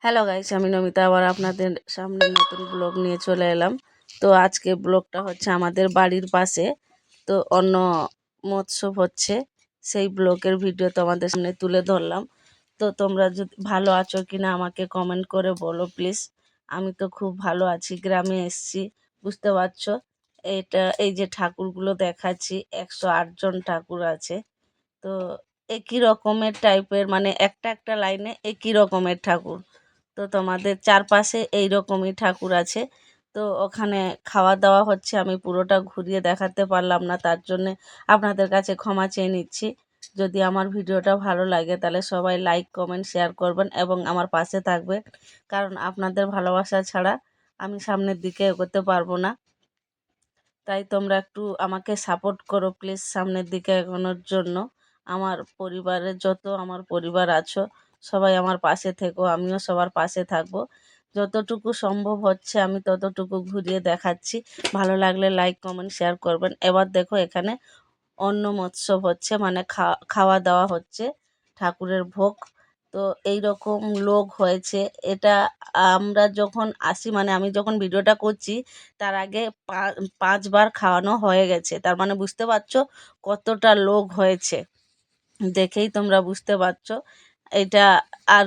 Hello guys, আমি নমিতা আবার আপনাদের সামনে নতুন ব্লগ নিয়ে চলে এলাম। তো আজকে ব্লগটা হচ্ছে আমাদের বাড়ির পাশে তো অন্য মৎসব হচ্ছে, সেই ব্লগের ভিডিও তোমাদের সামনে তুলে ধরলাম। তো তোমরা যদি ভালো আছো কিনা আমাকে কমেন্ট করে বলো প্লিজ। আমি তো খুব ভালো আছি, গ্রামে এসেছি, বুঝতে পারছো। এই যে ঠাকুরগুলো দেখাচ্ছি, 108 জন ঠাকুর আছে। তো একই রকমের টাইপের, মানে একটা একটা লাইনে একই রকমের ঠাকুর। তো তোমাদের চারপাশে এই রকমই ঠাকুর আছে। তো ওখানে খাওয়া দাওয়া হচ্ছে, আমি পুরোটা ঘুরিয়ে দেখাতে পারলাম না, তার জন্যে আপনাদের কাছে ক্ষমা চেয়ে নিচ্ছি। যদি আমার ভিডিওটা ভালো লাগে তাহলে সবাই লাইক কমেন্ট শেয়ার করবেন এবং আমার পাশে থাকবেন, কারণ আপনাদের ভালোবাসা ছাড়া আমি সামনের দিকে এগোতে পারবো না। তাই তোমরা একটু আমাকে সাপোর্ট করো প্লিজ, সামনের দিকে এগোনোর জন্য। আমার পরিবার আছো, সবাই আমার পাশে থেকো, আমিও সবার পাশে থাকবো। যতটুকু সম্ভব হচ্ছে আমি ততটুকু ঘুরিয়ে দেখাচ্ছি। ভালো লাগলে লাইক কমেন্ট শেয়ার করবেন। এবার দেখো, এখানে অন্ন মৎসব হচ্ছে, মানে খাওয়া দাওয়া হচ্ছে, ঠাকুরের ভোগ। তো এই রকম লোক হয়েছে। এটা আমরা যখন আসি, মানে আমি যখন ভিডিওটা করছি তার আগে 5বার খাওয়ানো হয়ে গেছে। তার মানে বুঝতে পারছো কতটা লোক হয়েছে, দেখেই তোমরা বুঝতে পারছো। এটা আর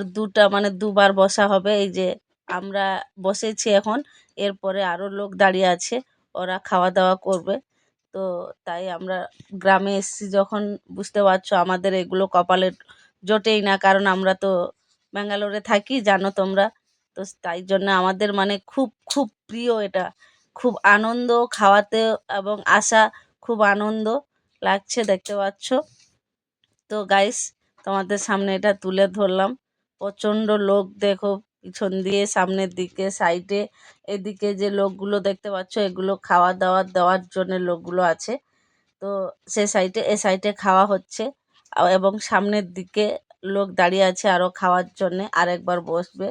দুবার বসা হবে। এই যে আমরা বসেছি এখন, এরপরে আরও লোক দাঁড়িয়ে আছে, ওরা খাওয়া দাওয়া করবে। তো তাই আমরা গ্রামে এসেছি যখন, বুঝতে পারছো আমাদের এগুলো কপালে জোটেই না, কারণ আমরা তো ব্যাঙ্গালোরে থাকি, জানো তোমরা। তো তাই জন্য আমাদের মানে খুব খুব প্রিয় এটা, খুব আনন্দ খাওয়াতে এবং আসা, খুব আনন্দ লাগছে, দেখতে পাচ্ছ। তো গাইস, তোমাদের সামনে এটা তুলে ধরলাম। প্রচণ্ড লোক দেখো, পিছন দিয়ে সামনের দিকে সাইডে, এদিকে যে লোকগুলো দেখতে পাচ্ছ এগুলো খাওয়া দাওয়া দেওয়ার জন্য লোকগুলো আছে। তো এ সাইডে খাওয়া হচ্ছে, এবং সামনের দিকে লোক দাঁড়িয়ে আছে আরও খাওয়ার জন্যে, আর একবার বসবে।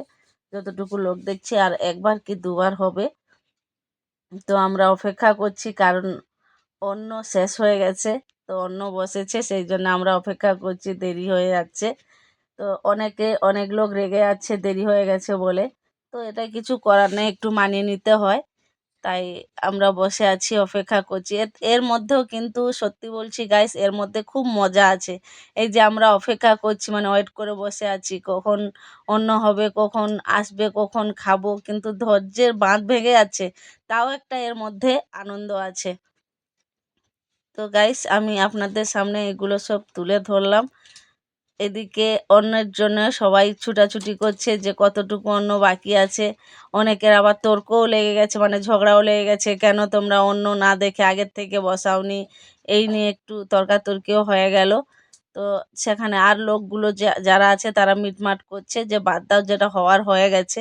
যতটুকু লোক দেখছি আর একবার কি দুবার হবে। তো আমরা অপেক্ষা করছি, কারণ অন্ন শেষ হয়ে গেছে। তো অন্ন বসেছে, সেই জন্য আমরা অপেক্ষা করছি, দেরি হয়ে যাচ্ছে। তো অনেক লোক রেগে যাচ্ছে দেরি হয়ে গেছে বলে। তো এটা কিছু করার নেই, একটু মানিয়ে নিতে হয়। তাই আমরা বসে আছি, অপেক্ষা করছি। এর মধ্যেও কিন্তু সত্যি বলছি গাইস, এর মধ্যে খুব মজা আছে। এই যে আমরা অপেক্ষা করছি, মানে ওয়েট করে বসে আছি, কখন অন্য হবে, কখন আসবে, কখন খাবো, কিন্তু ধৈর্যের বাঁধ ভেঙে যাচ্ছে। তাও একটা এর মধ্যে আনন্দ আছে। তো গাইস, আমি আপনাদের সামনে এগুলো সব তুলে ধরলাম। এদিকে অন্যের জন্য সবাই ছুটাছুটি করছে যে কতটুকু অন্য বাকি আছে। অনেকের আবার তর্কও লেগে গেছে, মানে ঝগড়াও লেগে গেছে, কেন তোমরা অন্য না দেখে আগের থেকে বসাওনি, এই নিয়ে একটু তর্কাতর্কিও হয়ে গেল। তো সেখানে আর লোকগুলো যারা আছে তারা মিটমাট করছে যে বাদ দাও, যেটা হওয়ার হয়ে গেছে।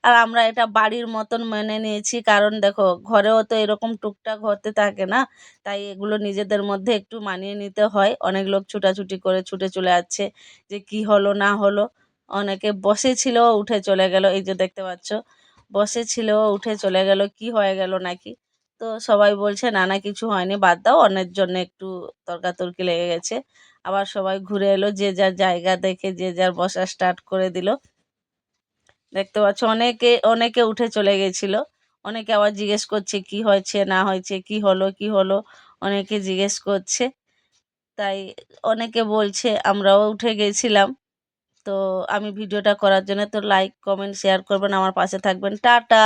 আর আমরা এটা বাড়ির মতন মেনে নিয়েছি, কারণ দেখো ঘরেও তো এরকম টুকটাক হতে থাকে না। তাই এগুলো নিজেদের মধ্যে একটু মানিয়ে নিতে হয়। অনেক লোক ছুটাছুটি করে ছুটে চলে যাচ্ছে যে কি হলো না হলো। অনেকে বসেছিল উঠে চলে গেল, এই যে দেখতে পাচ্ছ, বসেছিল উঠে চলে গেল, কি হয়ে গেল নাকি। তো সবাই বলছে না না, কিছু হয়নি, বাদ দাও, অন্যের জন্য একটু তর্কাতর্কি লেগে গেছে। আবার সবাই ঘুরে এলো, যে যার জায়গা দেখে যে যার বসা স্টার্ট করে দিল। দেখতে পাচ্ছ অনেকে অনেকে উঠে চলে গেছিল। অনেকে আবার জিজ্ঞেস করছে কি হয়েছে না হয়েছে, কি হলো কি হলো, অনেকে জিজ্ঞেস করছে। তাই অনেকে বলছে আমরাও উঠে গেছিলাম। তো আমি ভিডিওটা করার জন্য, তো লাইক কমেন্ট শেয়ার করবেন, আমার পাশে থাকবেন, টাটা।